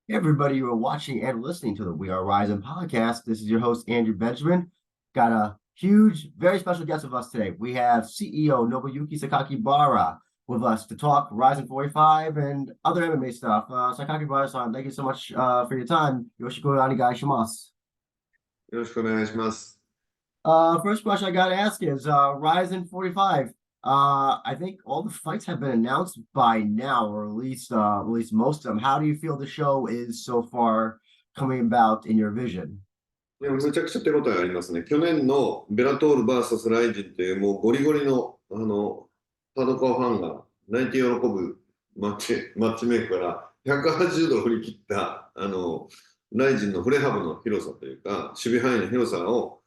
Hey everybody, you are watching and listening to the We Are Rising podcast. This is your host, Andrew Benjamin. Got a huge, very special guest with us today. We have CEO Nobuyuki Sakakibara with us to talk Rising 45 and other MMA stuff. Sakakibara-san, thank you so much for your time. Yoshiko onegaishimasu. よろしくお願いします。First question I got to ask is Rising 45. I think all the fights have been announced by now, or at least most of them. How do you feel the show is so far coming about in your vision? いや、むちゃくちゃ手応えありますね。去年のベラトール VS ライジンっていうもうゴリゴリの、ハードコアファンが泣いて喜ぶマッチメイクから180度振り切った、ライジンの振れ幅の広さというか、守備範囲の広さを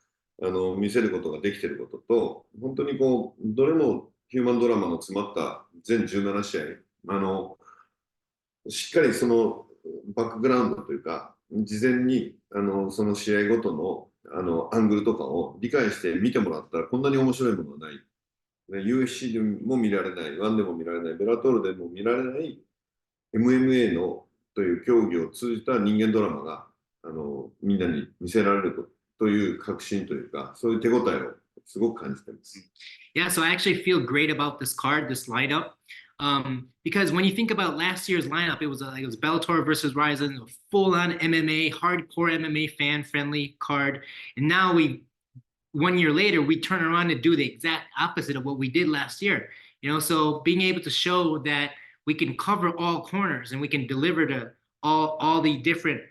見せることができていることと、本当にこう、どれもヒューマンドラマの詰まった全17試合、しっかりそのバックグラウンドというか、事前にその試合ごとのアングルとかを理解して見てもらったらこんなに面白いものはない。UFC でも見られない、ワンでも見られない、ベラトールでも見られない MMA のという競技を通じた人間ドラマがみんなに見せられるという確信というか、そういう手応えをすごく感じています。Yeah, so I actually feel great about this card, this lineup. Because when you think about last year's lineup, it was Bellator versus RIZIN, a full-on MMA, hardcore MMA fan-friendly card. And now 1 year later, we turn around and do the exact opposite of what we did last year. So being able to show that we can cover all corners and we can deliver to all the different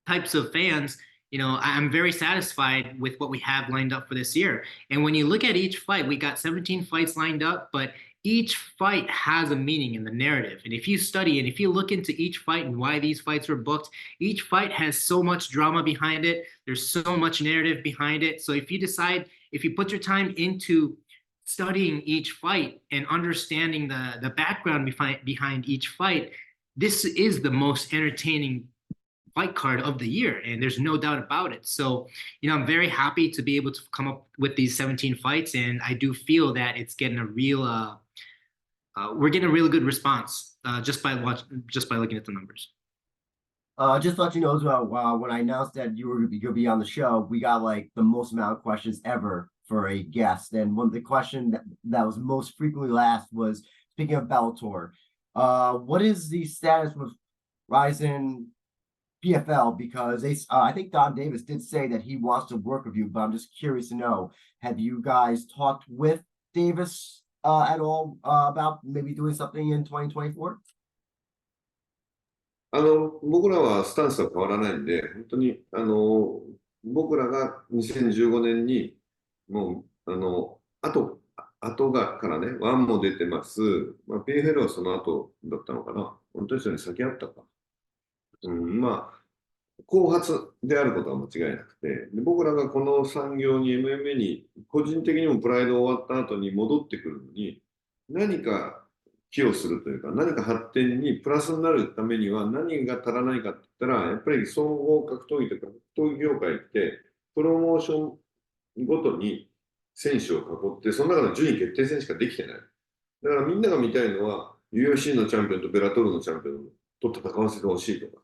types of fans. I'm very satisfied with what we have lined up for this year. And when you look at each fight, we got 17 fights lined up, but each fight has a meaning in the narrative. And if you study and if you look into each fight and why these fights were booked, each fight has so much drama behind it. There's so much narrative behind it. So if you put your time into studying each fight and understanding the background behind each fight, this is the most entertaining fight card of the year, and there's no doubt about it. So, I'm very happy to be able to come up with these 17 fights, and I do feel that it's getting we're getting a really good response just by looking at the numbers. Just to let you know as well, when I announced that you'll be on the show, we got like the most amount of questions ever for a guest, and one of the questions that was most frequently asked was, speaking of Bellator, what is the status with RIZIN PFL? Because I think Don Davis did say that he wants to work with you, but I'm just curious to know, have you guys talked with Davis at all about maybe doing something in 2024? 僕らはスタンスは変わらないんで、本当に僕らが2015年にもう後からね、ワンも出てます。PFL はその後だったのかな。本当にそれに先あったか。後発であることは間違いなくて、で僕らがこの産業に MMA に個人的にもプライド終わった後に戻ってくるのに何か寄与するというか何か発展にプラスになるためには何が足らないかって言ったらやっぱり総合格闘技とか格闘技業界ってプロモーションごとに選手を囲ってその中の順位決定戦しかできてない。だからみんなが見たいのは UFC のチャンピオンとベラトールのチャンピオンと戦わせてほしいとか。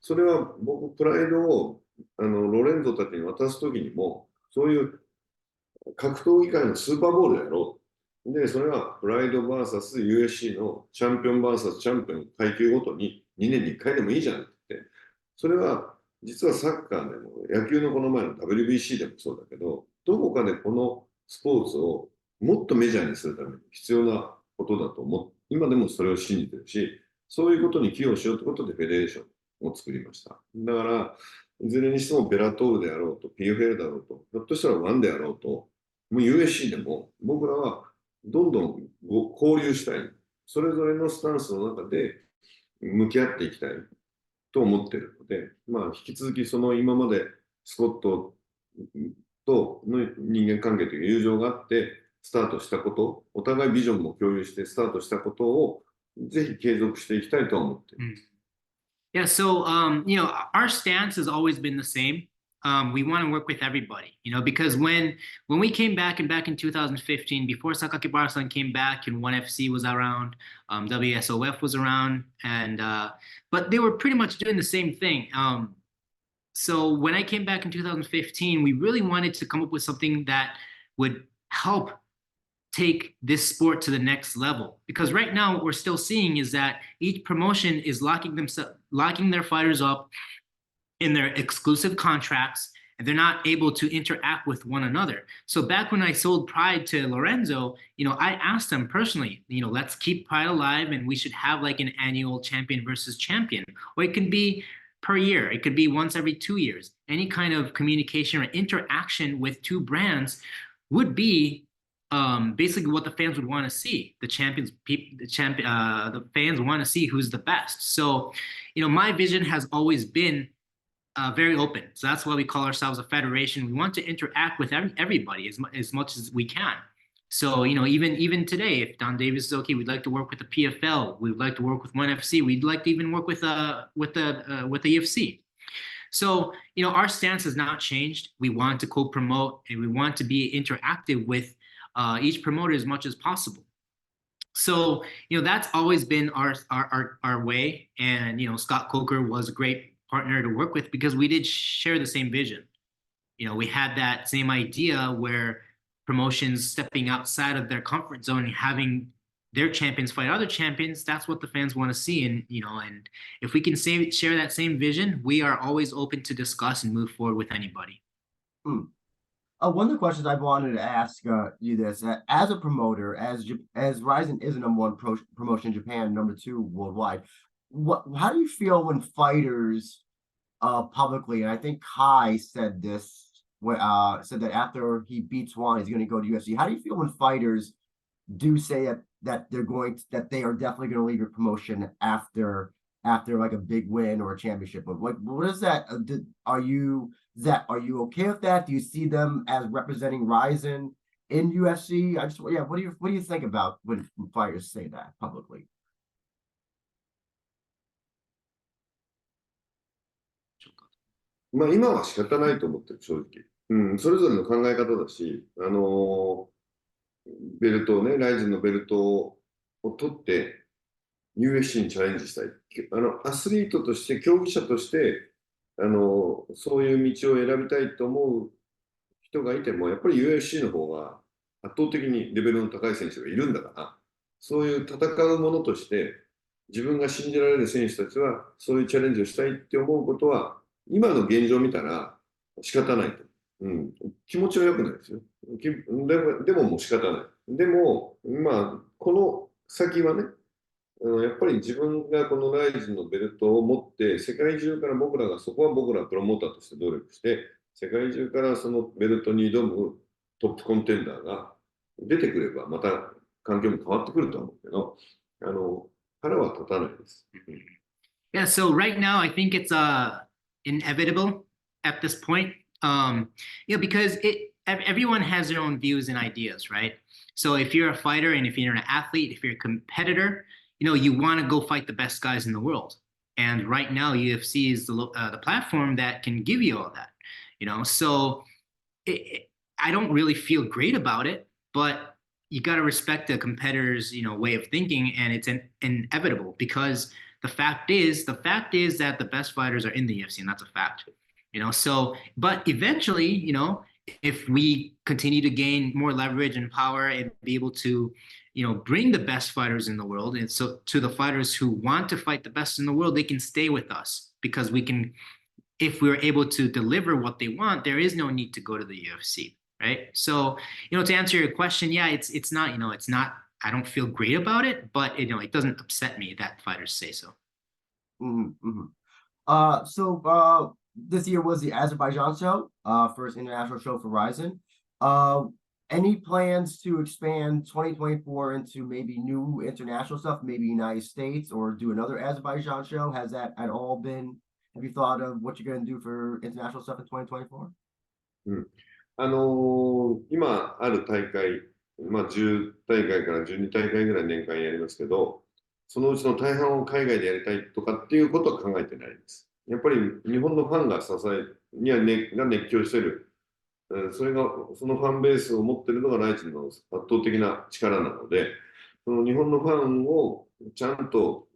それは僕、プライドをロレンゾたちに渡すときにも、そういう格闘技界のスーパーボールやろう。で、それはプライド VS USC のチャンピオン VS チャンピオン階級ごとに2年に1回でもいいじゃんって言って、それは実はサッカーでも野球のこの前の WBC でもそうだけど、どこかでこのスポーツをもっとメジャーにするために必要なことだと今でもそれを信じてるし、そういうことに寄与しようということでフェデレーションを作りました。だから、いずれにしてもベラトールであろうと、PFL だろうと、ひょっとしたらワンであろうと、もう USC でも僕らはどんどん交流したい。それぞれのスタンスの中で向き合っていきたいと思っているので、引き続きその今までスコットとの人間関係という友情があってスタートしたこと、お互いビジョンも共有してスタートしたことをぜひ継続していきたいと思っています。Yeah, so our stance has always been the same. we want to work with everybody, because when we came back in 2015, before Sakakibara-san came back and 1FC was around, WSOF was around, and but they were pretty much doing the same thing. So when I came back in 2015, we really wanted to come up with something that would help take this sport to the next level. Because right now what we're still seeing is that each promotion is locking their fighters up in their exclusive contracts, and they're not able to interact with one another. So back when I sold Pride to Lorenzo, I asked them personally, let's keep Pride alive, and we should have like an annual champion versus champion, or it could be per year. It could be once every 2 years. Any kind of communication or interaction with two brands would be basically what the fans would want to see. The fans want to see who's the best. So, my vision has always been very open. So that's why we call ourselves a federation. We want to interact with everybody as much as we can. So, even today, if Don Davis is okay, we'd like to work with the PFL. We'd like to work with 1FC. We'd like to even work with the UFC. So, our stance has not changed. We want to co-promote, and we want to be interactive with each promoter as much as possible. So, that's always been our way. And, Scott Coker was a great partner to work with because we did share the same vision. We had that same idea where promotions stepping outside of their comfort zone and having their champions fight other champions, that's what the fans want to see. And, and if we can share that same vision, we are always open to discuss and move forward with anybody. One of the questions I wanted to ask you this, as a promoter, as RIZIN is a #1 promotion in Japan, #2 worldwide, how do you feel when fighters publicly, and I think Kai said this, said that after he beats Juan, he's going to go to UFC. How do you feel when fighters do say that they are definitely going to leave your promotion after like a big win or a championship? What is that? Are you okay with that? Do you see them as representing RIZIN in UFC? What do you think about when fighters say that publicly?まあ今は仕方ないと思ってる、正直。それぞれの考え方だし、ベルトをね、RIZINのベルトを取って UFC にチャレンジしたい。アスリートとして、競技者として、そういう道を選びたいと思う人がいても、やっぱり UFC の方が圧倒的にレベルの高い選手がいるんだから、そういう戦うものとして、自分が信じられる選手たちは、そういうチャレンジをしたいって思うことは、今の現状を見たら仕方ないと。気持ちは良くないですよ。でももう仕方ない。でも、まあ、この先はね、やっぱり自分がこのRIZINのベルトを持って、世界中からそこは僕らプロモーターとして努力して、世界中からそのベルトに挑むトップコンテンダーが出てくれば、また環境も変わってくると思うけど、腹は立たないです。Yeah, so right now I think it's inevitable at this point. Because everyone has their own views and ideas, right? So if you're a fighter and if you're an athlete, if you're a competitor, you want to go fight the best guys in the world. And right now, UFC is the platform that can give you all that. So I don't really feel great about it, but you got to respect the competitor's way of thinking, and it's inevitable because the fact is that the best fighters are in the UFC, and that's a fact. So, but eventually, if we continue to gain more leverage and power and be able to, bring the best fighters in the world, and so to the fighters who want to fight the best in the world, they can stay with us because we can, if we're able to deliver what they want, there is no need to go to the UFC, right? So, to answer your question, yeah, it's not, it's not, I don't feel great about it, but it doesn't upset me that fighters say so. This year was the Azerbaijan show, first international show for RIZIN. Any plans to expand 2024 into maybe new international stuff, maybe United States, or do another Azerbaijan show? Has that at all been, have you thought of what you're going to do for international stuff in 2024? 今ある大会、10大会から12大会ぐらい年間やりますけど、そのうちの大半を海外でやりたいとかっていうことは考えてないです。やっぱり日本のファンが支え、が熱狂してる。それが、そのファンベースを持っているのがライジンの圧倒的な力なので、その日本のファンをちゃんと、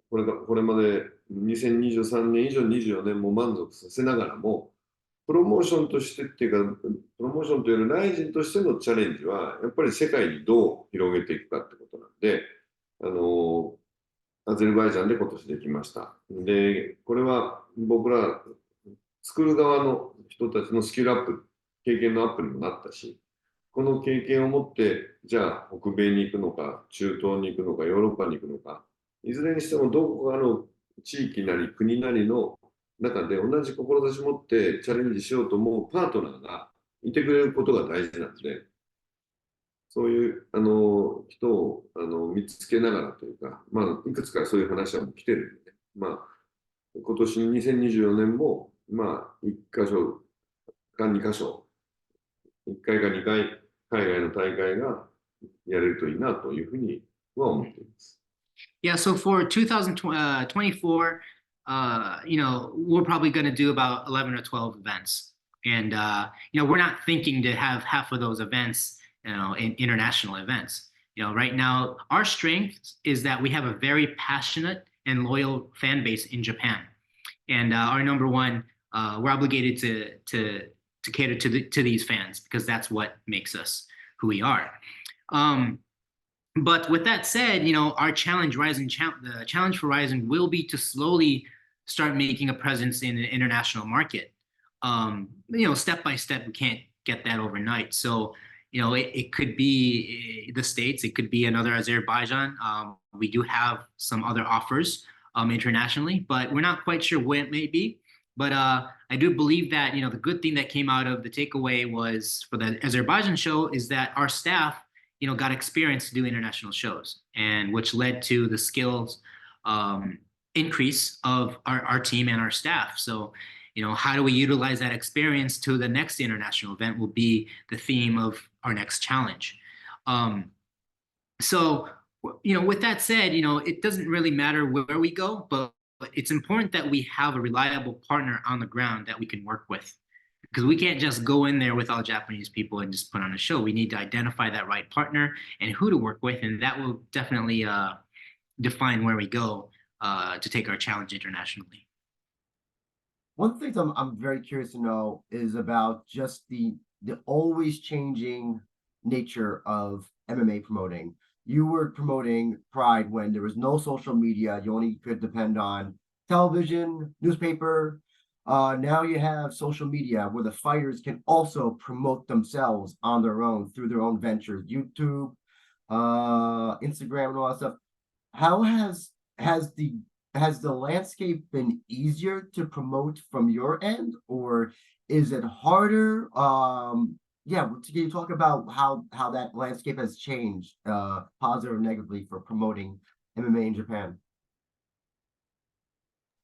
これまで2023年以上24年も満足させながらも、プロモーションとしてっていうか、プロモーションというよりライジンとしてのチャレンジは、やっぱり世界にどう広げていくかってことなんで、アゼルバイジャンで今年できました。で、これは僕ら作る側の人たちのスキルアップ、経験のアップにもなったし、この経験を持って、じゃあ北米に行くのか、中東に行くのか、ヨーロッパに行くのか、いずれにしてもどこかの地域なり国なりの中で同じ志を持ってチャレンジしようと思うパートナーがいてくれることが大事なので、そういう人を見つけながらというか、まあ、いくつかそういう話はもう来てるんで、まあ、今年2024年も、まあ、1箇所か2箇所、1回か2回、海外の大会がやれるといいなというふうには思っています。Yeah, so for 2024, we're probably going to do about 11 or 12 events. And, we're not thinking to have half of those events, in international events. Right now, our strength is that we have a very passionate and loyal fan base in Japan. And our number one, we're obligated to cater to these fans because that's what makes us who we are. But with that said, our challenge, the challenge for RIZIN will be to slowly start making a presence in an international market. Step by step, we can't get that overnight. So, it could be the States, it could be another Azerbaijan. We do have some other offers internationally, but we're not quite sure when it may be. But I do believe that, the good thing that came out of the takeaway was for the Azerbaijan show is that our staff got experience to do international shows, and which led to the skills increase of our team and our staff. So, how do we utilize that experience to the next international event will be the theme of our next challenge. So, with that said, it doesn't really matter where we go, but it's important that we have a reliable partner on the ground that we can work with. Because we can't just go in there with all Japanese people and just put on a show. We need to identify that right partner and who to work with, and that will definitely define where we go to take our challenge internationally. One thing I'm very curious to know is about just the always changing nature of MMA promoting. You were promoting Pride when there was no social media. You only could depend on television, newspaper. Now you have social media where the fighters can also promote themselves on their own through their own ventures, YouTube, Instagram, and all that stuff. How has the landscape been easier to promote from your end, or is it harder? Yeah, can you talk about how that landscape has changed, positive or negatively, for promoting MMA in Japan?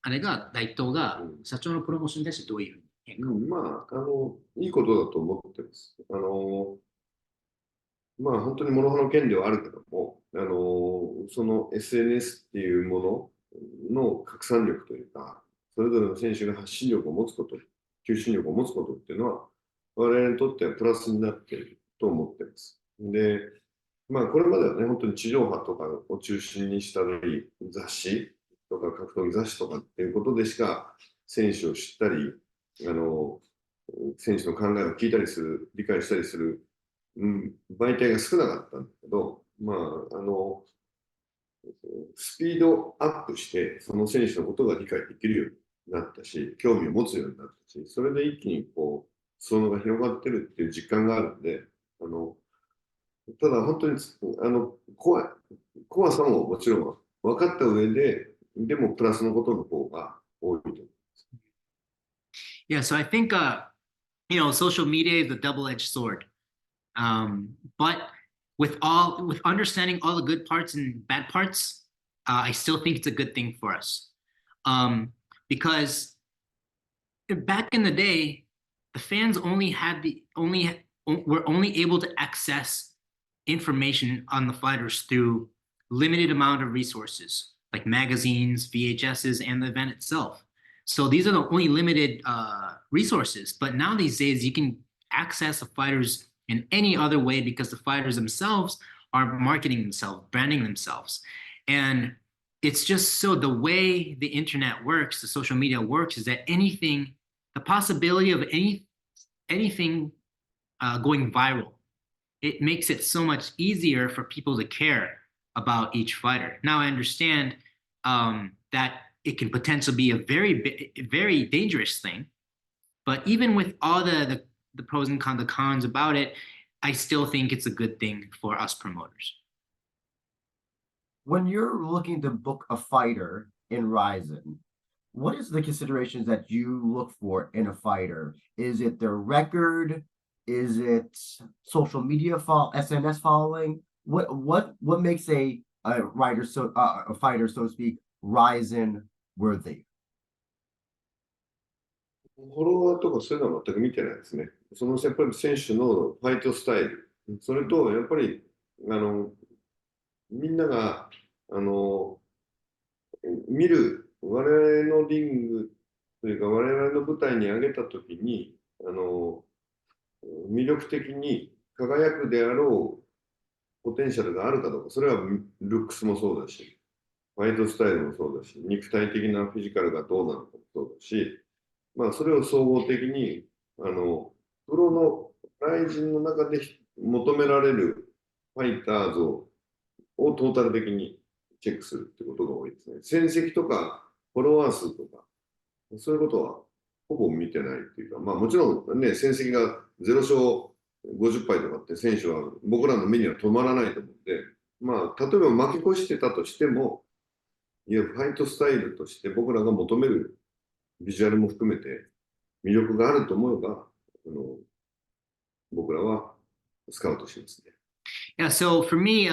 あれが大東が社長のプロモーションに対してどういうふうに変化を、まあ、いいことだと思ってます。まあ、本当に諸刃の剣ではあるけども、その SNS っていうものの拡散力というか、それぞれの選手が発信力を持つこと、求心力を持つことっていうのは、我々にとってはプラスになっていると思っています。で、まあ、これまではね、本当に地上波とかを中心にしたり、雑誌とか格闘技雑誌とかっていうことでしか選手を知ったり、選手の考えを聞いたりする、理解したりする、媒体が少なかったんだけど、まあ、スピードアップして、その選手のことが理解できるようになったし、興味を持つようになったし、それで一気に裾野が広がってるっていう実感があるんで、ただ本当に怖さももちろん分かった上で、でもプラスのことの方が多いと思います。Yeah, so I think, social media is a double-edged sword. But with understanding all the good parts and bad parts, I still think it's a good thing for us. Because back in the day, the fans were only able to access information on the fighters through limited amount of resources, like magazines, VHSs, and the event itself. So these are the only limited resources. But now these days, you can access the fighters in any other way because the fighters themselves are marketing themselves, branding themselves. And it's just so the way the internet works, the social media works, is that anything, the possibility of anything going viral, it makes it so much easier for people to care about each fighter. Now I understand that it can potentially be a very dangerous thing, but even with all the pros and cons, the cons about it, I still think it's a good thing for us promoters. When you're looking to book a fighter in RIZIN, what is the considerations that you look for in a fighter? Is it their record? Is it social media SNS following? What makes a fighter, so to speak, RIZIN worthy? フォロワーとかそういうのは全く見てないですね。そのやっぱり選手のファイトスタイル、それとやっぱりみんなが見る我々のリングというか我々の舞台に上げたときに魅力的に輝くであろうポテンシャルがあるかどうか、それはルックスもそうだし、ファイトスタイルもそうだし、肉体的なフィジカルがどうなのかもそうだし、まあそれを総合的にプロのRIZINの中で求められるファイター像をトータル的にチェックするってことが多いですね。戦績とかフォロワー数とか、そういうことはほぼ見てないっていうか、まあもちろんね、戦績が0勝50敗とかって選手は僕らの目には止まらないと思うんで、まあ例えば負け越してたとしても、いやファイトスタイルとして僕らが求めるビジュアルも含めて魅力があると思えば、僕らはスカウトしますね。Yeah, so for me,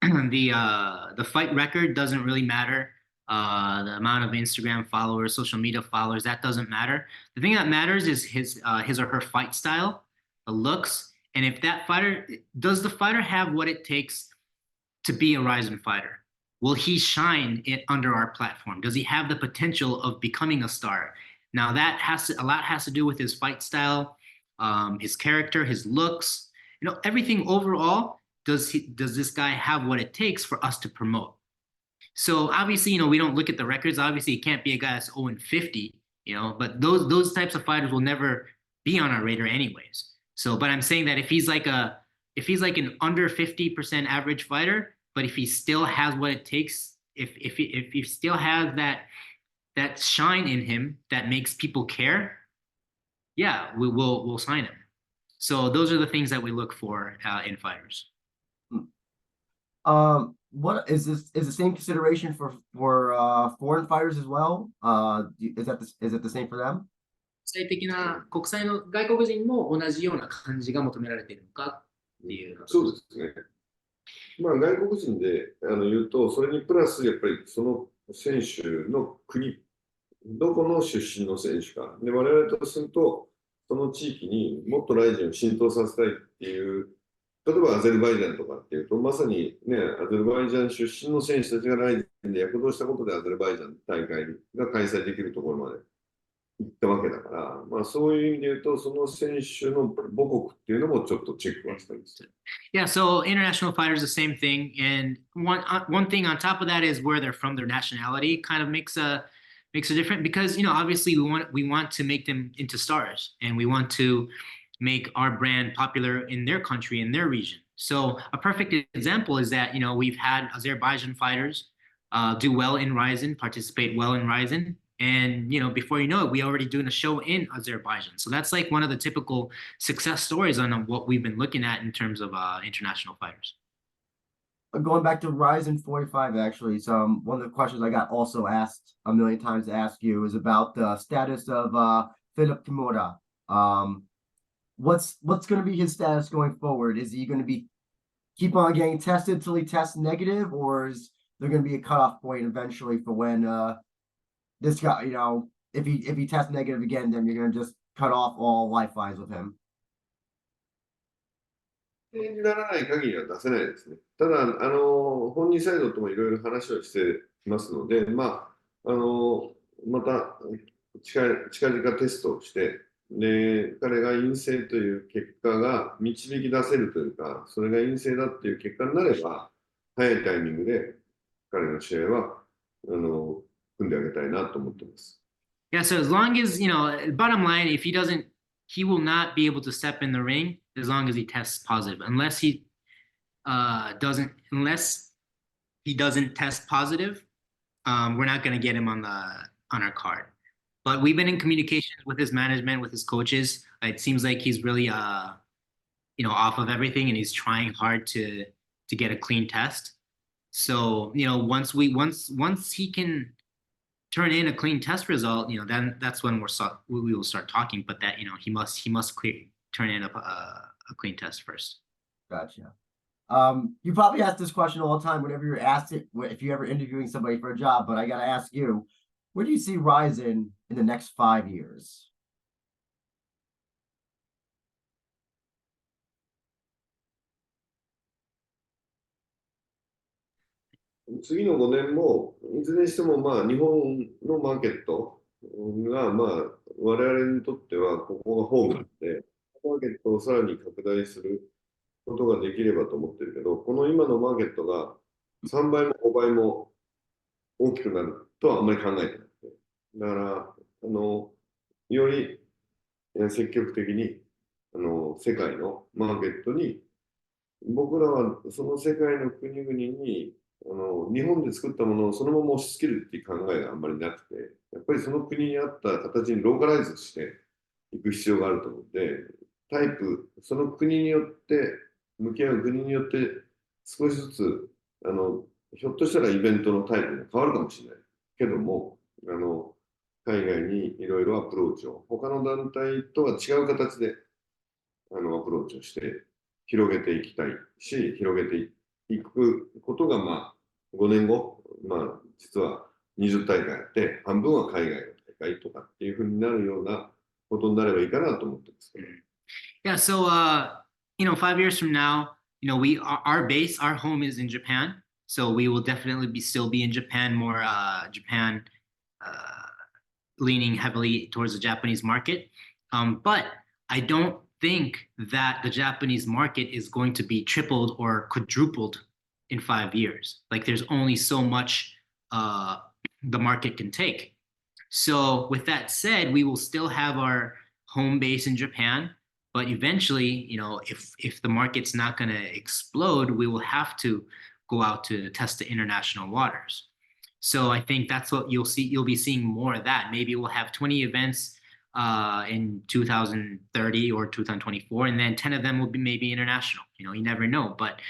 the fight record doesn't really matter. The amount of Instagram followers, social media followers, that doesn't matter. The thing that matters is his or her fight style, the looks, and if that fighter does the fighter have what it takes to be a RIZIN fighter? Will he shine it under our platform? Does he have the potential of becoming a star? Now that a lot has to do with his fight style, his character, his looks, everything overall. Does this guy have what it takes for us to promote? So obviously, we don't look at the records. Obviously, it can't be a guy that's 0-50, but those types of fighters will never be on our radar anyways. So, but I'm saying that if he's like an under 50% average fighter, but if he still has what it takes, if he still has that shine in him that makes people care, yeah, we'll sign him. So those are the things that we look for in fighters. What is the same consideration for foreign fighters as well? Is it the same for them? 国際的な国際の外国人も同じような感じが求められているのかっていう。そうですね。まあ外国人で言うと、それにプラスやっぱりその選手の国、どこの出身の選手か。で、我々とすると、その地域にもっとRIZINを浸透させたいっていう、例えばアゼルバイジャンとかっていうと、まさにね、アゼルバイジャン出身の選手たちがRIZINで躍動したことでアゼルバイジャン大会が開催できるところまで行ったわけだから、まあそういう意味で言うと、その選手の母国っていうのもちょっとチェックはしたんです。Yeah, so international fighters, the same thing. And one thing on top of that is where they're from, their nationality kind of makes a difference because, obviously we want to make them into stars and we want to make our brand popular in their country, in their region. So a perfect example is that, we've had Azerbaijan fighters do well in RIZIN, participate well in RIZIN. And, before you know it, we already doing a show in Azerbaijan. So that's like one of the typical success stories on what we've been looking at in terms of international fighters. Going back to RIZIN 45, actually, one of the questions I got also asked a million times to ask you is about the status of Philip Kimura. What's going to be his status going forward? Is he going to keep on getting tested till he tests negative, or is there going to be a cutoff point eventually for when this guy, if he tests negative again, then you're going to just cut off all lifelines with him? にならない限りは出せないですね。ただ、本人サイドともいろいろ話をしていますので、まあ、また近々テストをして、で、彼が陰性という結果が導き出せるというか、それが陰性だっていう結果になれば、早いタイミングで彼の試合は、組んであげたいなと思ってます。Yeah, so as long as, bottom line, if he doesn't, he will not be able to step in the ring as long as he tests positive. Unless he doesn't test positive, we're not going to get him on our card. But we've been in communications with his management, with his coaches. It seems like he's really off of everything, and he's trying hard to get a clean test. So, once he can turn in a clean test result, then that's when we will start talking. But that, he must turn in a clean test first. Gotcha. You probably ask this question all the time whenever you're asked it, if you're ever interviewing somebody for a job, but I got to ask you, where do you see RIZIN in the next 5 years? 次の5年も、いずれにしても、日本のマーケットが、我々にとっては、ここがホームなので、マーケットをさらに拡大することができればと思ってるけど、この今のマーケットが3倍も5倍も大きくなるとはあんまり考えてなくて。だから、より積極的に世界のマーケットに、僕らはその世界の国々に日本で作ったものをそのまま押し付けるっていう考えがあんまりなくて、やっぱりその国に合った形にローカライズしていく必要があると思うので、その国によって、向き合う国によって少しずつ、ひょっとしたらイベントのタイプが変わるかもしれないけども、海外にいろいろアプローチを、他の団体とは違う形でアプローチをして広げていきたいし、広げていくことが、5年後、実は20大会あって、半分は海外の大会とかっていうふうになるようなことになればいいかなと思ってますけど。Yeah, so 5 years from now, our home is in Japan, so we will definitely still be in Japan, more Japan leaning heavily towards the Japanese market. But I don't think that the Japanese market is going to be tripled or quadrupled in 5 years. Like, there's only so much the market can take. So with that said, we will still have our home base in Japan, but eventually, if the market's not going to explode, we will have to go out to test the international waters. So I think that's what you'll see. You'll be seeing more of that. Maybe we'll have 20 events in 2030 or 2024, and then 10 of them will be maybe international. You never know. But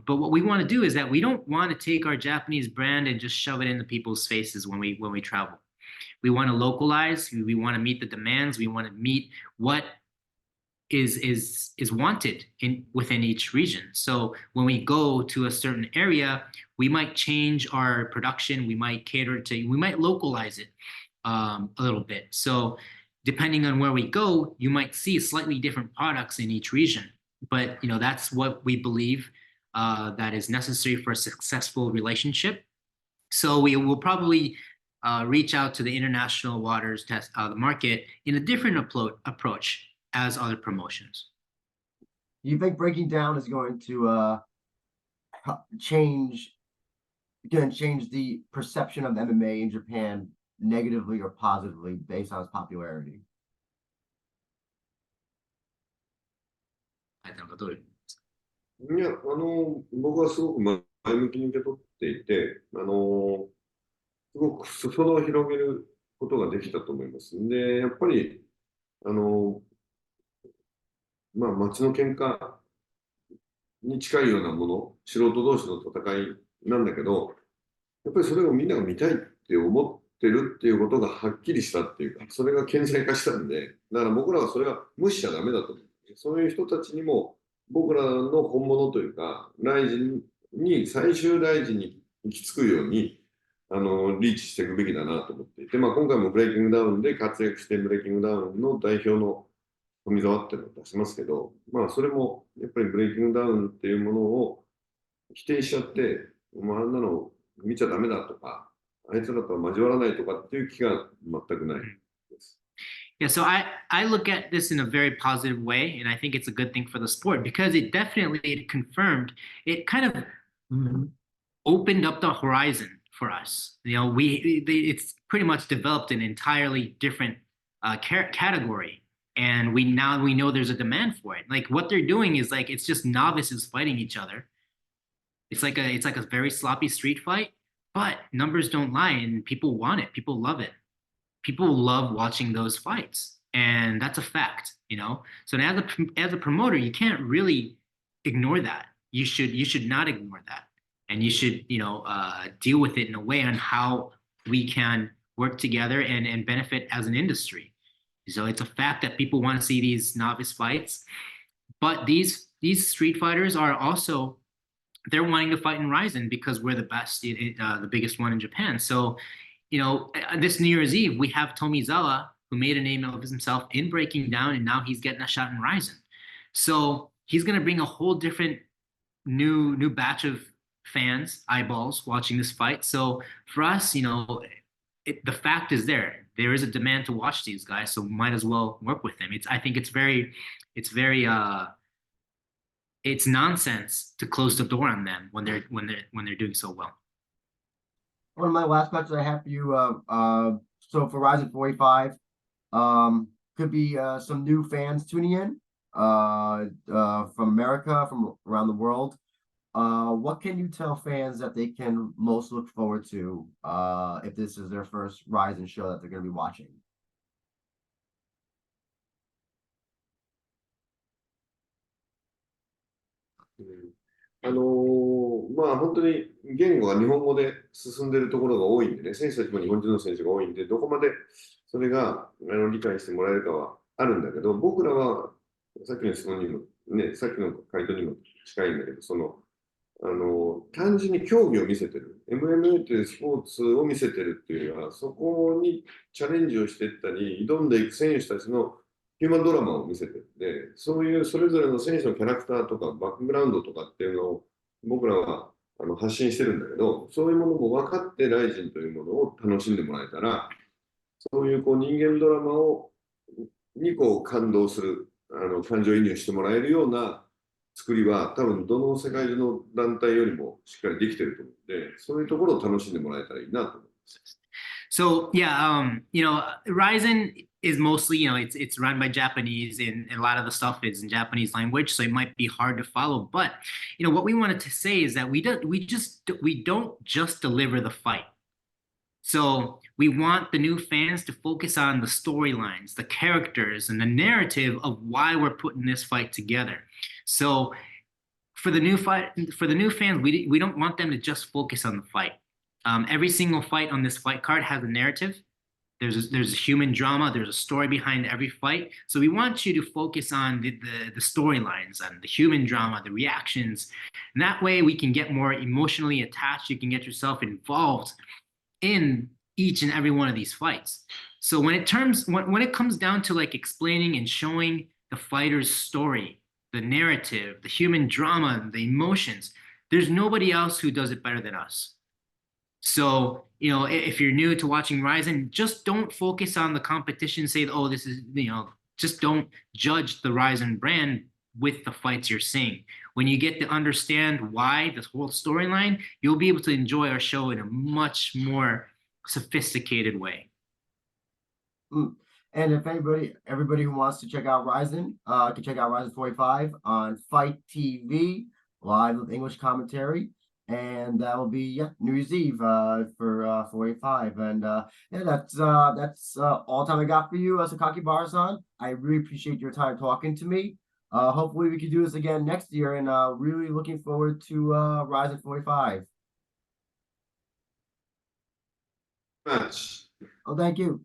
what we want to do is that we don't want to take our Japanese brand and just shove it into people's faces when we travel. We want to localize. We want to meet the demands. We want to meet what is wanted within each region. So when we go to a certain area, we might change our production. We might localize it a little bit. So depending on where we go, you might see slightly different products in each region. But that's what we believe that is necessary for a successful relationship. So we will probably reach out to the international waters test the market in a different approach as other promotions. Do you think breaking down is going to change the perception of MMA in Japan negatively or positively based on its popularity? いや、僕はすごく前向きに受け取っていて、すごく裾野を広げることができたと思います。で、やっぱり、街の喧嘩に近いようなもの、素人同士の戦いなんだけど、やっぱりそれをみんなが見たいって思ってるっていうことがはっきりしたっていうか、それが顕在化したんで、だから僕らはそれは無視しちゃダメだと思う。そういう人たちにも僕らの本物というか、最終ライジンに行き着くようにリーチしていくべきだなと思っていて、今回もブレイキングダウンで活躍して、ブレイキングダウンの代表の富澤っていうのを出しますけど、それもやっぱりブレイキングダウンっていうものを否定しちゃって、あんなの見ちゃダメだとか、あいつらとは交わらないとかっていう気が全くないです。Yeah, so I look at this in a very positive way, and I think it's a good thing for the sport because it definitely confirmed, it kind of opened up the horizon for us. You know, it's pretty much developed an entirely different category, and we know there's a demand for it. Like what they're doing is like it's just novices fighting each other. It's like a very sloppy street fight, but numbers don't lie, and people want it. People love it. People love watching those fights, and that's a fact, you know. So as a promoter, you can't really ignore that. You should not ignore that, and you should deal with it in a way on how we can work together and benefit as an industry. So it's a fact that people want to see these novice fights, but these street fighters are also, they're wanting to fight in RIZIN because we're the best, the biggest one in Japan. So this New Year's Eve, we have Tomizawa, who made a name of himself in breaking down, and now he's getting a shot in RIZIN. So he's going to bring a whole different new batch of fans, eyeballs watching this fight. So for us, the fact is there is a demand to watch these guys, so might as well work with them. I think it's very it's nonsense to close the door on them when they're doing so well. One of my last questions I have for you, so for RIZIN 45, could be some new fans tuning in from America, from around the world. What can you tell fans that they can most look forward to if this is their first RIZIN show that they're going to be watching?まあ本当に言語が日本語で進んでいるところが多いんでね、選手たちも日本人の選手が多いんで、どこまでそれが理解してもらえるかはあるんだけど、僕らはさっきの質問にも、ね、さっきの回答にも近いんだけど、単純に競技を見せてる、MMA というスポーツを見せてるっていうよりは、そこにチャレンジをしていったり、挑んでいく選手たちのヒューマンドラマを見せてるんで、そういうそれぞれの選手のキャラクターとかバックグラウンドとかっていうのを僕らは発信してるんだけど、そういうものも分かってライジンというものを楽しんでもらえたら、そういう人間ドラマに感動する、感情移入してもらえるような作りは多分どの世界中の団体よりもしっかりできてると思うので、そういうところを楽しんでもらえたらいいなと思います。So yeah, RIZIN is mostly, it's run by Japanese, and a lot of the stuff is in Japanese language, so it might be hard to follow. But what we wanted to say is that we don't just deliver the fight. So we want the new fans to focus on the storylines, the characters, and the narrative of why we're putting this fight together. So for the new fans, we don't want them to just focus on the fight. Every single fight on this fight card has a narrative. There's a human drama. There's a story behind every fight. So we want you to focus on the storylines and the human drama, the reactions. And that way we can get more emotionally attached. You can get yourself involved in each and every one of these fights. So when it comes down to like explaining and showing the fighter's story, the narrative, the human drama, the emotions, there's nobody else who does it better than us. So, if you're new to watching RIZIN, just don't focus on the competition, say, oh, this is, just don't judge the RIZIN brand with the fights you're seeing. When you get to understand why, this whole storyline, you'll be able to enjoy our show in a much more sophisticated way. And if everybody who wants to check out RIZIN, can check out RIZIN 45 on Fight TV, live with English commentary. And that will be New Year's Eve for 45. And that's all time I got for you, Sakakibara-san. I really appreciate your time talking to me. Hopefully we can do this again next year, and really looking forward to RIZIN 45. Much. Oh, thank you.